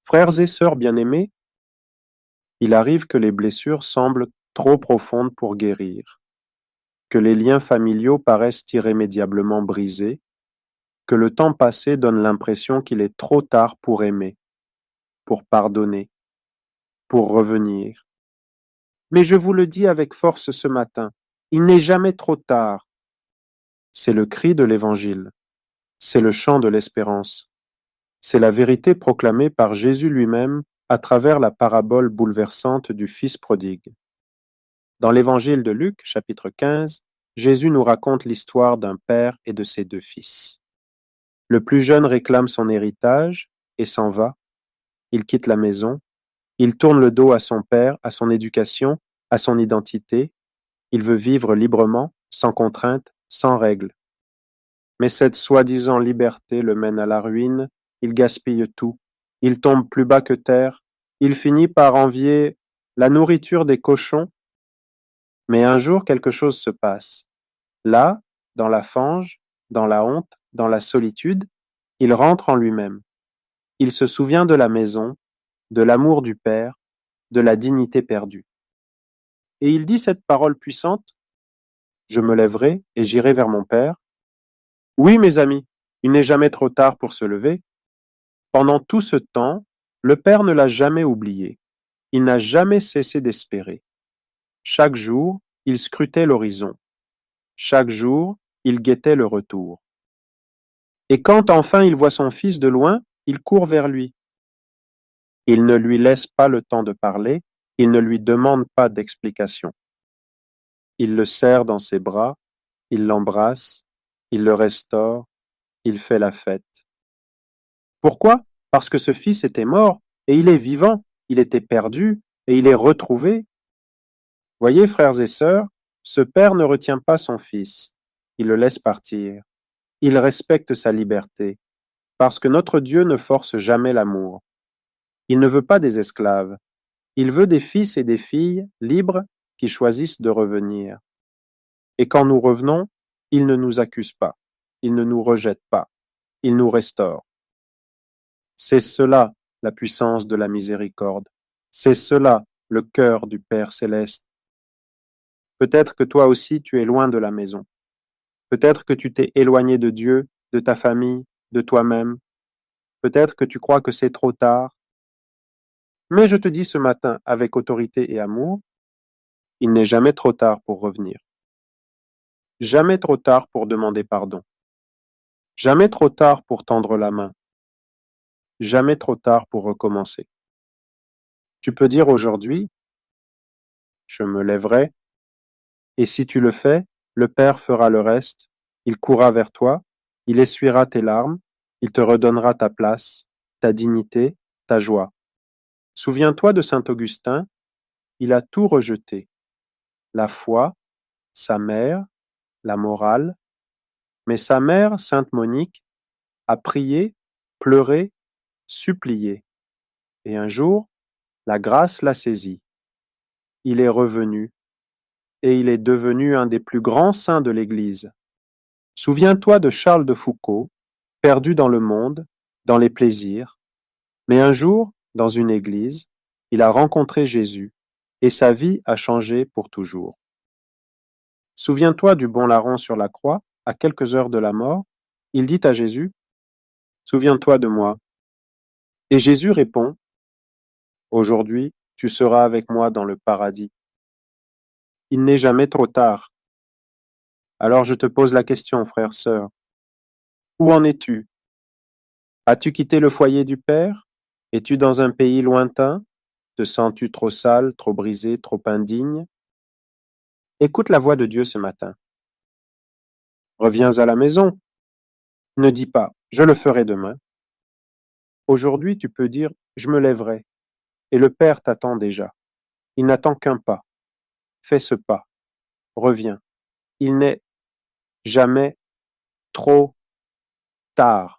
Frères et sœurs bien-aimés, il arrive que les blessures semblent trop profondes pour guérir, que les liens familiaux paraissent irrémédiablement brisés, que le temps passé donne l'impression qu'il est trop tard pour aimer, pour pardonner, pour revenir. Mais je vous le dis avec force ce matin, il n'est jamais trop tard. C'est le cri de l'Évangile, c'est le chant de l'espérance, c'est la vérité proclamée par Jésus lui-même à travers la parabole bouleversante du Fils prodigue. Dans l'Évangile de Luc, chapitre 15, Jésus nous raconte l'histoire d'un père et de ses deux fils. Le plus jeune réclame son héritage et s'en va. Il quitte la maison. Il tourne le dos à son père, à son éducation, à son identité. Il veut vivre librement, sans contrainte, sans règles. Mais cette soi-disant liberté le mène à la ruine. Il gaspille tout. Il tombe plus bas que terre. Il finit par envier la nourriture des cochons. Mais un jour, quelque chose se passe. Là, dans la fange, dans la honte, dans la solitude, il rentre en lui-même. Il se souvient de la maison, de l'amour du Père, de la dignité perdue. Et il dit cette parole puissante, « Je me lèverai et j'irai vers mon Père. » Oui, mes amis, il n'est jamais trop tard pour se lever. Pendant tout ce temps, le Père ne l'a jamais oublié. Il n'a jamais cessé d'espérer. Chaque jour, il scrutait l'horizon. Chaque jour, il guettait le retour. Et quand enfin il voit son fils de loin, il court vers lui. Il ne lui laisse pas le temps de parler, il ne lui demande pas d'explication. Il le serre dans ses bras, il l'embrasse, il le restaure, il fait la fête. Pourquoi? Parce que ce fils était mort et il est vivant, il était perdu et il est retrouvé. Voyez, frères et sœurs, ce père ne retient pas son fils, il le laisse partir. Il respecte sa liberté, parce que notre Dieu ne force jamais l'amour. Il ne veut pas des esclaves, il veut des fils et des filles libres qui choisissent de revenir. Et quand nous revenons, il ne nous accuse pas, il ne nous rejette pas, il nous restaure. C'est cela la puissance de la miséricorde, c'est cela le cœur du Père céleste. Peut-être que toi aussi tu es loin de la maison. Peut-être que tu t'es éloigné de Dieu, de ta famille, de toi-même. Peut-être que tu crois que c'est trop tard. Mais je te dis ce matin, avec autorité et amour, il n'est jamais trop tard pour revenir. Jamais trop tard pour demander pardon. Jamais trop tard pour tendre la main. Jamais trop tard pour recommencer. Tu peux dire aujourd'hui, je me lèverai, et si tu le fais, le Père fera le reste. Il courra vers toi, il essuiera tes larmes, il te redonnera ta place, ta dignité, ta joie. Souviens-toi de saint Augustin, il a tout rejeté. La foi, sa mère, la morale, mais sa mère, sainte Monique, a prié, pleuré, supplié. Et un jour, la grâce l'a saisi. Il est revenu, et il est devenu un des plus grands saints de l'Église. Souviens-toi de Charles de Foucauld, perdu dans le monde, dans les plaisirs, mais un jour, dans une église, il a rencontré Jésus, et sa vie a changé pour toujours. Souviens-toi du bon larron sur la croix, à quelques heures de la mort, il dit à Jésus, « Souviens-toi de moi. » Et Jésus répond, « Aujourd'hui, tu seras avec moi dans le paradis. » Il n'est jamais trop tard. Alors je te pose la question, frère, sœur. Où en es-tu? As-tu quitté le foyer du Père? Es-tu dans un pays lointain? Te sens-tu trop sale, trop brisé, trop indigne? Écoute la voix de Dieu ce matin. Reviens à la maison. Ne dis pas, je le ferai demain. Aujourd'hui, tu peux dire, je me lèverai. Et le Père t'attend déjà. Il n'attend qu'un pas. Fais ce pas. Reviens. Il n'est jamais trop tard.